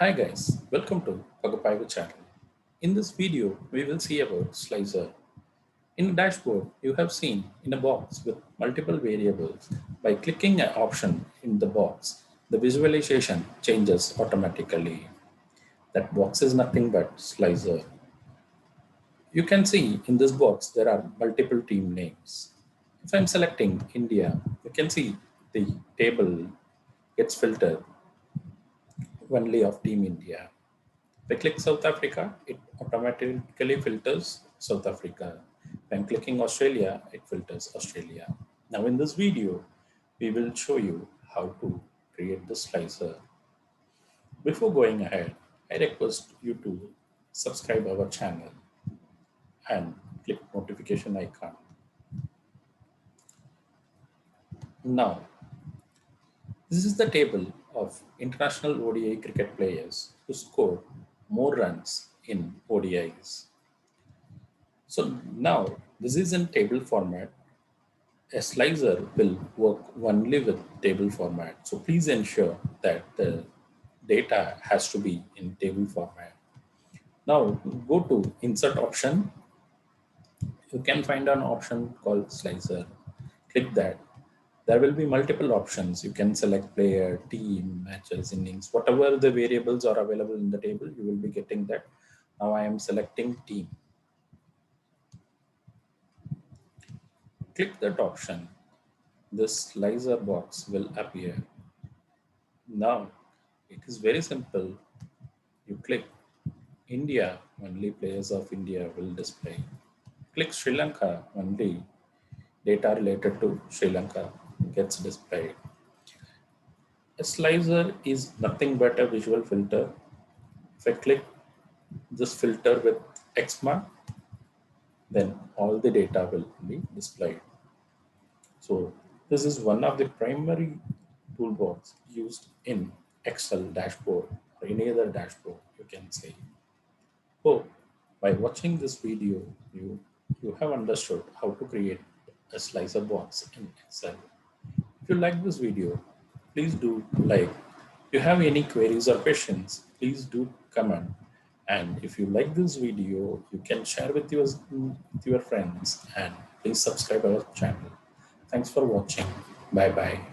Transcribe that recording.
Hi guys, welcome to Pagapaiva channel. In this video, we will see about slicer. In a dashboard, you have seen in a box with multiple variables. By clicking an option in the box, the visualization changes automatically. That box is nothing but slicer. You can see in this box there are multiple team names. If I'm selecting India, you can see the table gets filtered only of Team India. If I click South Africa, it automatically filters South Africa. If I'm clicking Australia, it filters Australia. Now in this video, we will show you how to create the slicer. Before going ahead, I request you to subscribe our channel and click notification icon. Now, this is the table of international ODI cricket players who scored more runs in ODIs. So now this is in table format. A slicer will work only with table format. So please ensure that the data has to be in table format. Now go to insert option. You can find an option called slicer. Click that. There will be multiple options. You can select player, team, matches, innings, whatever the variables are available in the table, you will be getting that. Now I am selecting team. Click that option. This slicer box will appear. Now it is very simple. You click India, only players of India will display. Click Sri Lanka, only data related to Sri Lanka gets displayed. A slicer is nothing but a visual filter. If I click this filter with X mark, then all the data will be displayed. So this is one of the primary toolbox used in Excel dashboard or any other dashboard, you can say. So by watching this video, you have understood how to create a slicer box in Excel. If you like this video, please do like. If you have any queries or questions, please do comment. And if you like this video, you can share with your friends and please subscribe our channel. Thanks for watching. Bye bye.